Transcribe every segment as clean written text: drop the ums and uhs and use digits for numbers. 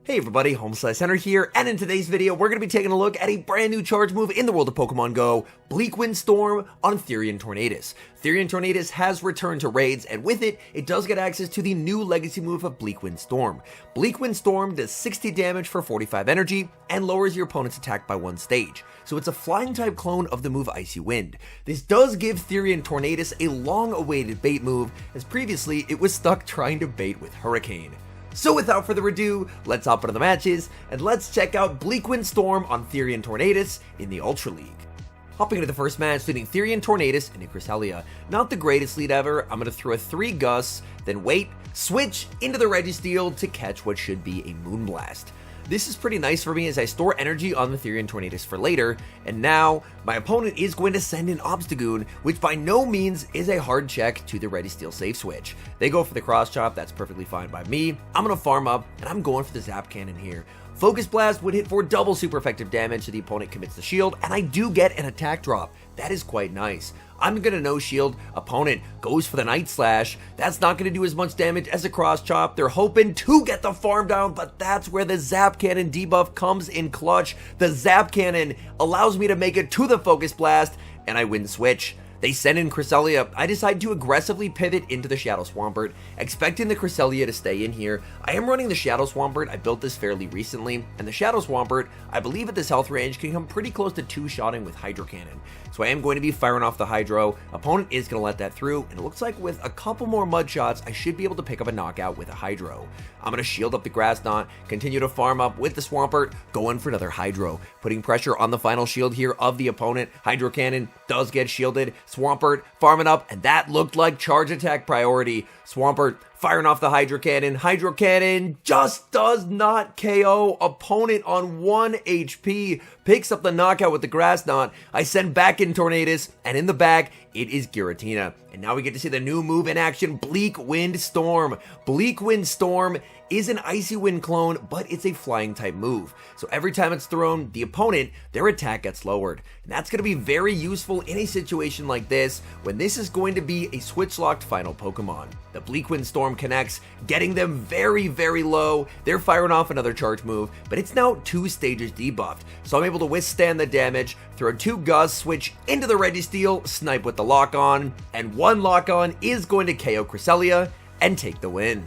Hey everybody, HomeSliceHenry here, and in today's video, we're going to be taking a look at a brand new charge move in the world of Pokemon Go, BLEAKWIND Storm on Therian Tornadus. Therian Tornadus has returned to raids, and with it, it does get access to the new legacy move of BLEAKWIND Storm. BLEAKWIND Storm does 60 damage for 45 energy, and lowers your opponent's attack by 1 stage. So it's a flying type clone of the move Icy Wind. This does give Therian Tornadus a long-awaited bait move, as previously it was stuck trying to bait with Hurricane. So without further ado, let's hop into the matches, and let's check out BLEAKWIND Storm on Therian Tornadus in the Ultra League. Hopping into the first match, leading Therian Tornadus into Cresselia. Not the greatest lead ever. I'm going to throw a 3 Gus, then wait, switch into the Registeel to catch what should be a Moonblast. This is pretty nice for me as I store energy on the Therian Tornadus for later, and now my opponent is going to send in Obstagoon, which by no means is a hard check to the Registeel safe switch. They go for the Cross Chop, that's perfectly fine by me. I'm going to farm up, and I'm going for the Zap Cannon here. Focus Blast would hit for double super effective damage so the opponent commits the shield, and I do get an attack drop. That is quite nice. I'm going to no shield, opponent goes for the Night Slash. That's not going to do as much damage as a Cross Chop. They're hoping to get the farm down, but that's where the Zap Cannon debuff comes in clutch. The Zap Cannon allows me to make it to the Focus Blast, and I win switch. They send in Cresselia. I decide to aggressively pivot into the Shadow Swampert, expecting the Cresselia to stay in here. I am running the Shadow Swampert. I built this fairly recently, and the Shadow Swampert, I believe at this health range, can come pretty close to 2-shotting with Hydro Cannon. So I am going to be firing off the Hydro. Opponent is going to let that through, and it looks like with a couple more Mud Shots, I should be able to pick up a knockout with a Hydro. I'm going to shield up the Grass Knot, continue to farm up with the Swampert, going for another Hydro, putting pressure on the final shield here of the opponent. Hydro Cannon does get shielded. Swampert farming up, and that looked like charge attack priority. Swampert firing off the Hydro Cannon. Hydro Cannon just does not KO. Opponent on 1 HP picks up the knockout with the Grass Knot. I send back in Tornadus, and in the back, it is Giratina. And now we get to see the new move in action, BLEAKWIND Storm. BLEAKWIND Storm is an Icy Wind clone, but it's a flying type move. So every time it's thrown, the opponent, their attack gets lowered. And that's going to be very useful in a situation like this, when this is going to be a switch-locked final Pokemon. The BLEAKWIND Storm connects, getting them very, very low. They're firing off another charge move, but it's now 2 stages debuffed. So I'm able to withstand the damage, throw 2 Gus, switch into the Registeel, snipe with the Lock-On, and 1 Lock-On is going to KO Cresselia and take the win.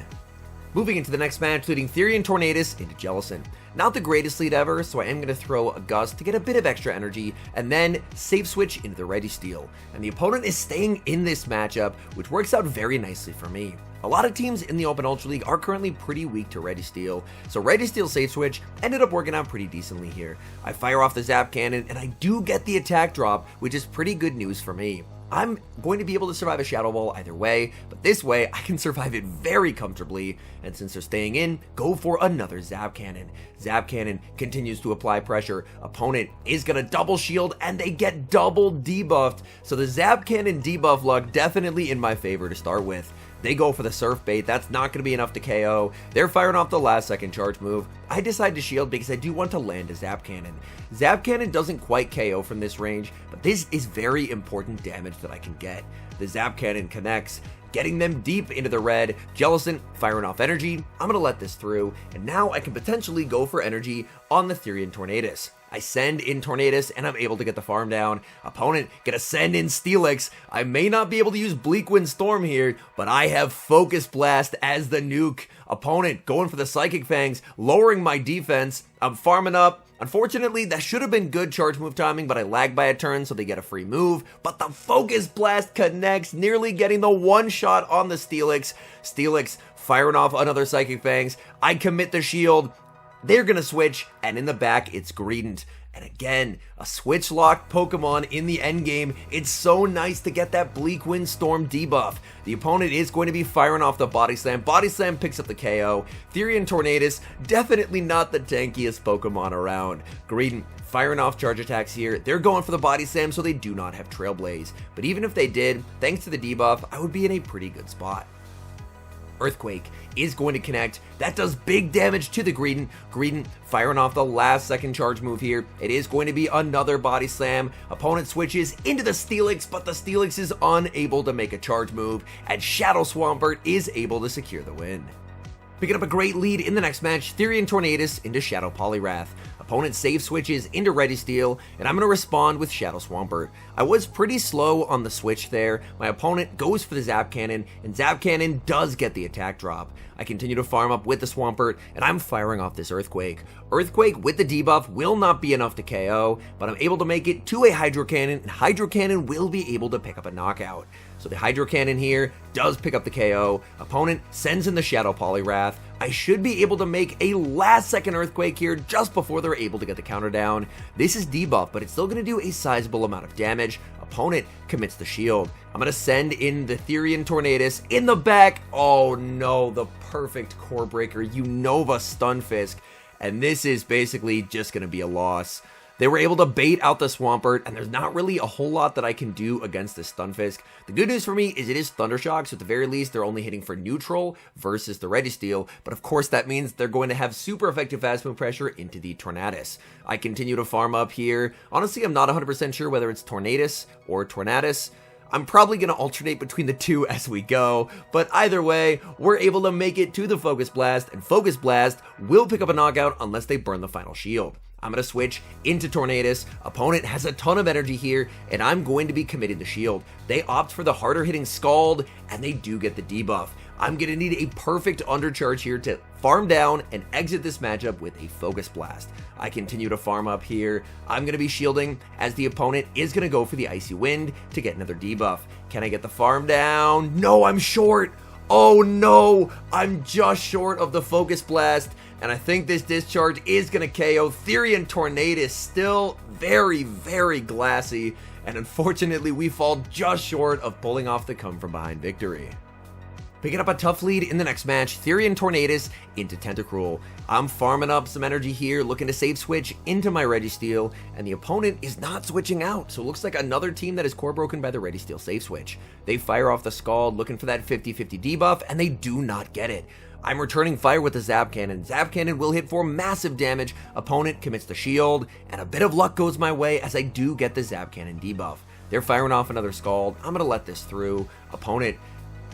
Moving into the next match, leading Therian Tornadus into Jellicent. Not the greatest lead ever, so I am going to throw a Gus to get a bit of extra energy, and then safe switch into the Registeel. And the opponent is staying in this matchup, which works out very nicely for me. A lot of teams in the Open Ultra League are currently pretty weak to Registeel, so Registeel safe switch ended up working out pretty decently here. I fire off the Zap Cannon, and I do get the attack drop, which is pretty good news for me. I'm going to be able to survive a Shadow Ball either way, but this way I can survive it very comfortably, and since they're staying in, go for another Zap Cannon. Zap Cannon continues to apply pressure. Opponent is going to double shield, and they get double debuffed, so the Zap Cannon debuff luck definitely in my favor to start with. They go for the Surf Bait. That's not going to be enough to KO. They're firing off the last second charge move. I decide to shield because I do want to land a Zap Cannon. Zap Cannon doesn't quite KO from this range, but this is very important damage that I can get. The Zap Cannon connects, getting them deep into the red. Jellicent firing off energy. I'm going to let this through, and now I can potentially go for energy on the Therian Tornadus. I send in Tornadus, and I'm able to get the farm down. Opponent gonna send in Steelix. I may not be able to use BLEAKWIND Storm here, but I have Focus Blast as the nuke. Opponent going for the Psychic Fangs, lowering my defense. I'm farming up. Unfortunately, that should have been good charge move timing, but I lagged by a turn, so they get a free move. But the Focus Blast connects, nearly getting the 1-shot on the Steelix. Steelix firing off another Psychic Fangs. I commit the shield. They're going to switch, and in the back, it's Greedent. And again, a switch-locked Pokemon in the endgame. It's so nice to get that BLEAKWIND Storm debuff. The opponent is going to be firing off the Body Slam. Body Slam picks up the KO. Therian Tornadus, definitely not the tankiest Pokemon around. Greedent firing off charge attacks here. They're going for the Body Slam, so they do not have Trailblaze. But even if they did, thanks to the debuff, I would be in a pretty good spot. Earthquake is going to connect. That does big damage to the Greedent. Greedent firing off the last second charge move here. It is going to be another Body Slam. Opponent switches into the Steelix, but the Steelix is unable to make a charge move, and Shadow Swampert is able to secure the win. Picking up a great lead in the next match, Therian Tornadus into Shadow Poliwrath. Opponent save switches into Registeel, and I'm going to respond with Shadow Swampert. I was pretty slow on the switch there. My opponent goes for the Zap Cannon, and Zap Cannon does get the attack drop. I continue to farm up with the Swampert, and I'm firing off this Earthquake. Earthquake with the debuff will not be enough to KO, but I'm able to make it to a Hydro Cannon, and Hydro Cannon will be able to pick up a knockout. So the Hydro Cannon here does pick up the KO. Opponent sends in the Shadow Poliwrath. I should be able to make a last-second Earthquake here just before they're able to get the counter down. This is debuff, but it's still going to do a sizable amount of damage. Opponent commits the shield. I'm going to send in the Therian Tornadus in the back. Oh no, the perfect core breaker, Unova Stunfisk. And this is basically just going to be a loss. They were able to bait out the Swampert, and there's not really a whole lot that I can do against this Stunfisk. The good news for me is it is Thundershock, so at the very least, they're only hitting for neutral versus the Registeel, but of course that means they're going to have super effective fast move pressure into the Tornadus. I continue to farm up here. Honestly, I'm not 100% sure whether it's Tornadus or Tornadus. I'm probably going to alternate between the two as we go, but either way, we're able to make it to the Focus Blast, and Focus Blast will pick up a knockout unless they burn the final shield. I'm going to switch into Tornadus. Opponent has a ton of energy here, and I'm going to be committing the shield. They opt for the harder hitting Scald, and they do get the debuff. I'm going to need a perfect undercharge here to farm down and exit this matchup with a Focus Blast. I continue to farm up here. I'm going to be shielding as the opponent is going to go for the Icy Wind to get another debuff. Can I get the farm down? No, I'm short. Oh no, I'm just short of the Focus Blast, and I think this discharge is going to KO. Therian Tornadus still very, very glassy, and unfortunately we fall just short of pulling off the come from behind victory. Picking up a tough lead in the next match, Therian Tornadus into Tentacruel. I'm farming up some energy here, looking to save switch into my Registeel, and the opponent is not switching out, so it looks like another team that is core broken by the Registeel save switch. They fire off the Scald, looking for that 50-50 debuff, and they do not get it. I'm returning fire with the Zap Cannon. Zap Cannon will hit for massive damage. Opponent commits the shield, and a bit of luck goes my way as I do get the Zap Cannon debuff. They're firing off another Scald. I'm going to let this through. Opponent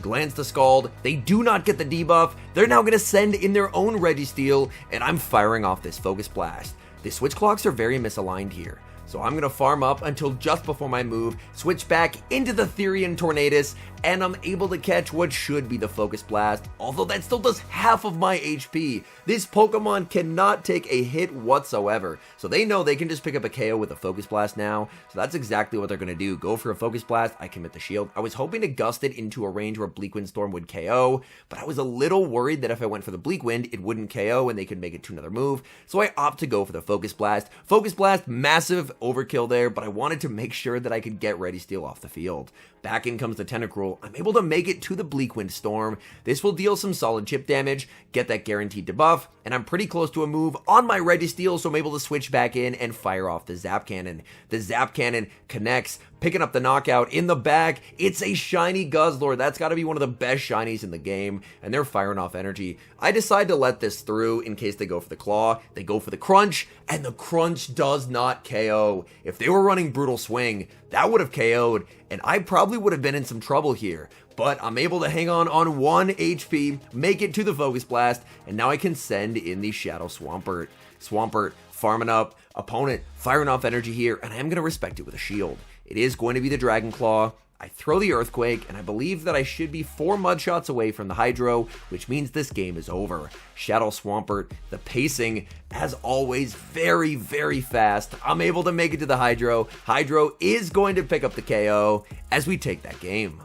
glance the Scald. They do not get the debuff. They're now going to send in their own Registeel, and I'm firing off this Focus Blast. The switch clocks are very misaligned here, so I'm going to farm up until just before my move, switch back into the Therian Tornadus, and I'm able to catch what should be the Focus Blast, although that still does half of my HP. This Pokemon cannot take a hit whatsoever, so they know they can just pick up a KO with a Focus Blast now, so that's exactly what they're going to do. Go for a Focus Blast, I commit the shield. I was hoping to gust it into a range where BLEAKWIND Storm would KO, but I was a little worried that if I went for the BLEAKWIND, it wouldn't KO and they could make it to another move, so I opt to go for the Focus Blast. Focus Blast, massive overkill there, but I wanted to make sure that I could get Registeel off the field. Back in comes the Tentacruel. I'm able to make it to the BLEAKWIND Storm. This will deal some solid chip damage, get that guaranteed debuff, and I'm pretty close to a move on my Registeel, so I'm able to switch back in and fire off the Zap Cannon. The Zap Cannon connects, picking up the knockout in the back. It's a shiny Guzzlord. That's got to be one of the best shinies in the game, and they're firing off energy. I decide to let this through in case they go for the Claw. They go for the Crunch, and the Crunch does not KO. If they were running Brutal Swing, that would have KO'd, and I probably would have been in some trouble here. But I'm able to hang on 1 HP, make it to the Focus Blast, and now I can send in the Shadow Swampert. Swampert farming up, opponent firing off energy here, and I am going to respect it with a shield. It is going to be the Dragon Claw. I throw the Earthquake, and I believe that I should be 4 mud shots away from the Hydro, which means this game is over. Shadow Swampert, the pacing, as always, very, very fast. I'm able to make it to the Hydro. Hydro is going to pick up the KO as we take that game.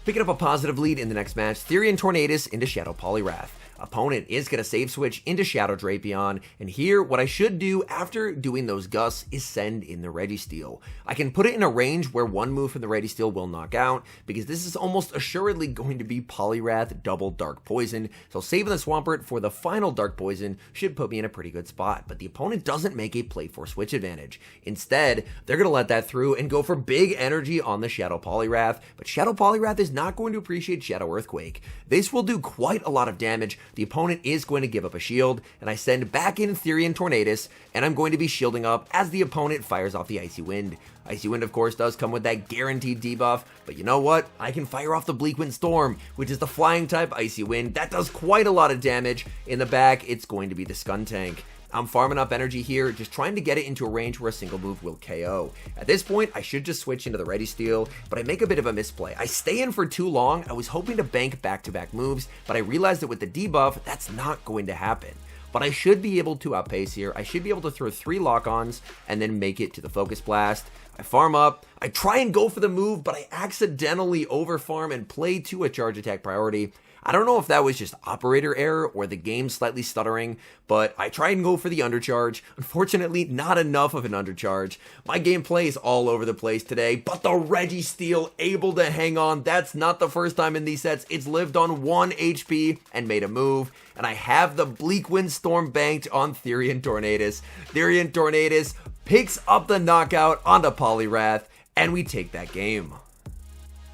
Picking up a positive lead in the next match, Therian Tornadus into Shadow Poliwrath. Opponent is going to save switch into Shadow Drapion, and here what I should do after doing those gusts is send in the Registeel. I can put it in a range where one move from the Registeel will knock out, because this is almost assuredly going to be Poliwrath double Dark Poison, so saving the Swampert for the final Dark Poison should put me in a pretty good spot, but the opponent doesn't make a play for switch advantage. Instead, they're going to let that through and go for big energy on the Shadow Poliwrath, but Shadow Poliwrath is not going to appreciate Shadow Earthquake. This will do quite a lot of damage, the opponent is going to give up a shield, and I send back in Therian Tornadus, and I'm going to be shielding up as the opponent fires off the Icy Wind. Icy Wind, of course, does come with that guaranteed debuff, but you know what? I can fire off the BLEAKWIND Storm, which is the flying type Icy Wind. That does quite a lot of damage. In the back, it's going to be the Skuntank. I'm farming up energy here, just trying to get it into a range where a single move will KO. At this point, I should just switch into the Registeel, but I make a bit of a misplay. I stay in for too long. I was hoping to bank back-to-back moves, but I realized that with the debuff, that's not going to happen. But I should be able to outpace here. I should be able to throw 3 lock-ons and then make it to the Focus Blast. I farm up, I try and go for the move, but I accidentally overfarm and play to a charge attack priority. I don't know if that was just operator error or the game slightly stuttering, but I try and go for the undercharge. Unfortunately, not enough of an undercharge. My gameplay is all over the place today, but the Registeel able to hang on. That's not the first time in these sets. It's lived on 1 HP and made a move, and I have the BLEAKWIND Storm banked on Therian Tornadus. Therian Tornadus picks up the knockout onto Poliwrath, and we take that game.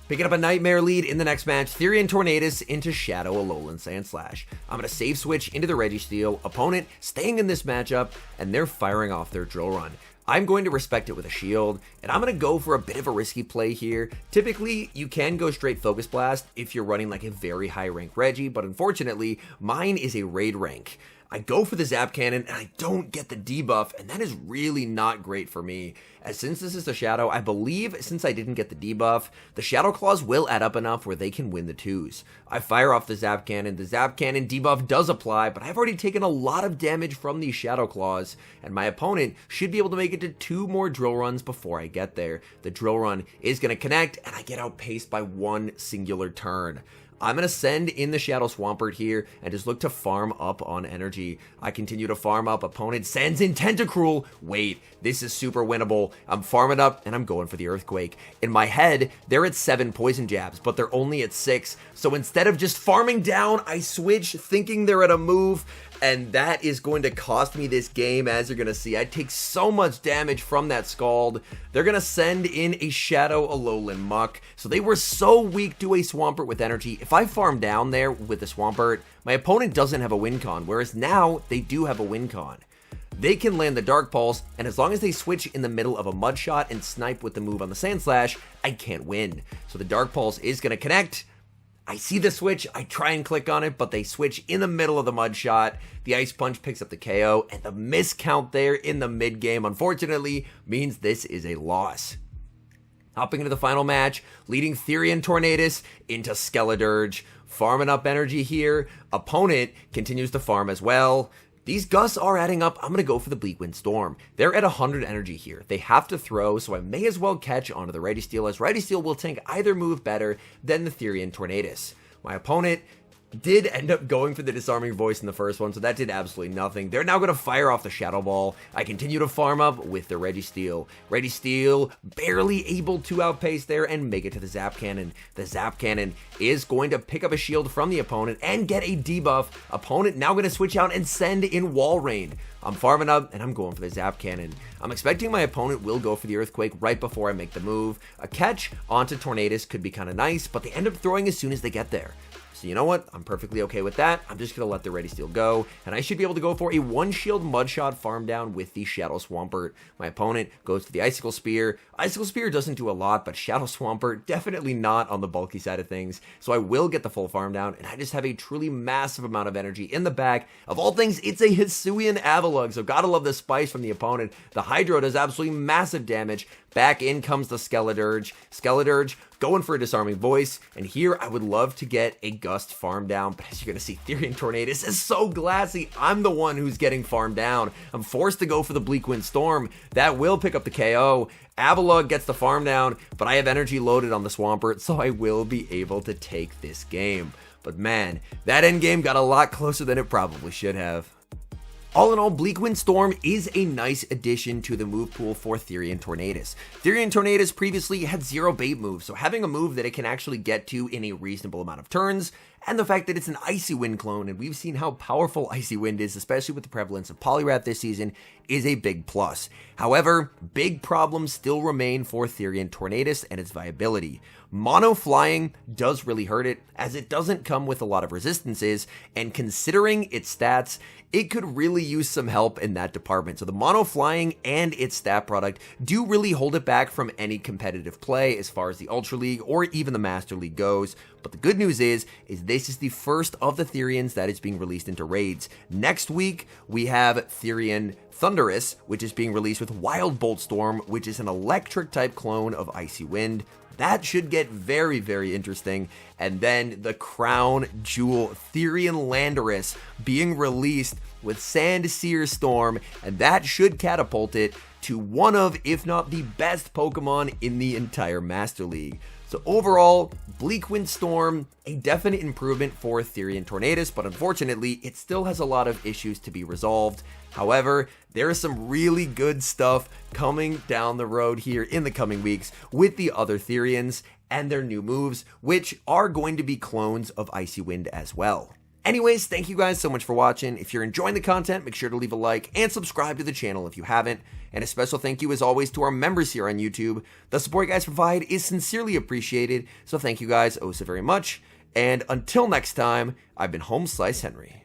Picking up a Nightmare lead in the next match, Therian Tornadus into Shadow Alolan Sandslash. I'm going to save switch into the Registeel, opponent staying in this matchup, and they're firing off their Drill Run. I'm going to respect it with a shield, and I'm going to go for a bit of a risky play here. Typically, you can go straight Focus Blast if you're running like a very high rank Regi, but unfortunately, mine is a raid rank. I go for the Zap Cannon, and I don't get the debuff, and that is really not great for me. As since this is the Shadow, I believe since I didn't get the debuff, the Shadow Claws will add up enough where they can win the 2s. I fire off the Zap Cannon. The Zap Cannon debuff does apply, but I've already taken a lot of damage from these Shadow Claws, and my opponent should be able to make it to 2 more Drill Runs before I get there. The Drill Run is going to connect, and I get outpaced by 1 singular turn. I'm going to send in the Shadow Swampert here and just look to farm up on energy. I continue to farm up. Opponent sends in Tentacruel. Wait, this is super winnable. I'm farming up and I'm going for the Earthquake. In my head, they're at 7 poison jabs, but they're only at 6. So instead of just farming down, I switch thinking they're at a move. And that is going to cost me this game, as you're going to see. I take so much damage from that Scald. They're going to send in a Shadow Alolan Muck. So they were so weak to a Swampert with energy. If I farm down there with the Swampert, my opponent doesn't have a win con, whereas now they do have a win con. They can land the Dark Pulse, and as long as they switch in the middle of a Mud Shot and snipe with the move on the Sandslash, I can't win. So the Dark Pulse is going to connect. I see the switch, I try and click on it, but they switch in the middle of the Mud Shot. The Ice Punch picks up the KO, and the miscount there in the mid game, unfortunately, means this is a loss. Hopping into the final match, leading Therian Tornadus into Skeledirge. Farming up energy here. Opponent continues to farm as well. These gusts are adding up. I'm going to go for the BLEAKWIND Storm. They're at 100 energy here. They have to throw, so I may as well catch onto the Registeel, as Registeel will tank either move better than the Therian Tornadus. My opponent did end up going for the Disarming Voice in the first one, so that did absolutely nothing. They're now going to fire off the Shadow Ball. I continue to farm up with the Registeel. Registeel barely able to outpace there and make it to the Zap Cannon. The Zap Cannon is going to pick up a shield from the opponent and get a debuff. Opponent now going to switch out and send in Wall Rain. I'm farming up and I'm going for the Zap Cannon. I'm expecting my opponent will go for the Earthquake right before I make the move. A catch onto Tornadus could be kind of nice, but they end up throwing as soon as they get there. So you know what? I'm perfectly okay with that. I'm just going to let the Registeel go, and I should be able to go for a 1-shield Mudshot farm down with the Shadow Swampert. My opponent goes to the Icicle Spear. Icicle Spear doesn't do a lot, but Shadow Swampert definitely not on the bulky side of things, so I will get the full farm down, and I just have a truly massive amount of energy in the back. Of all things, it's a Hisuian Avalugg, so gotta love the spice from the opponent. The Hydro does absolutely massive damage. Back in comes the Skeledirge. Skeledirge going for a Disarming Voice, and here I would love to get a Gust farm down, but as you're going to see, Therian Tornadus is so glassy. I'm the one who's getting farmed down. I'm forced to go for the BLEAKWIND Storm. That will pick up the KO. Avalugg gets the farm down, but I have energy loaded on the Swampert, so I will be able to take this game. But man, that endgame got a lot closer than it probably should have. All in all, BLEAKWIND Storm is a nice addition to the move pool for Therian Tornadus. Therian Tornadus previously had 0 bait moves, so having a move that it can actually get to in a reasonable amount of turns and the fact that it's an Icy Wind clone, and we've seen how powerful Icy Wind is, especially with the prevalence of Poliwrath this season, is a big plus. However, big problems still remain for Therian Tornadus and its viability. Mono flying does really hurt it, as it doesn't come with a lot of resistances, and considering its stats, it could really use some help in that department. So the mono flying and its stat product do really hold it back from any competitive play as far as the Ultra League or even the Master League goes. But the good news is this is the first of the Therians that is being released into raids. Next week, we have Therian Thunderous, which is being released with Wild Bolt Storm, which is an electric type clone of Icy Wind. That should get very, very interesting. And then the crown jewel, Therian Landorus, being released with Sandsear Storm, and that should catapult it to one of, if not the best Pokemon in the entire Master League. So overall, BLEAKWIND Storm, a definite improvement for Therian Tornadus, but unfortunately, it still has a lot of issues to be resolved. However, there is some really good stuff coming down the road here in the coming weeks with the other Therians and their new moves, which are going to be clones of Icy Wind as well. Anyways, thank you guys so much for watching. If you're enjoying the content, make sure to leave a like and subscribe to the channel if you haven't. And a special thank you as always to our members here on YouTube. The support you guys provide is sincerely appreciated, so thank you guys oh so very much. And until next time, I've been HomeSliceHenry.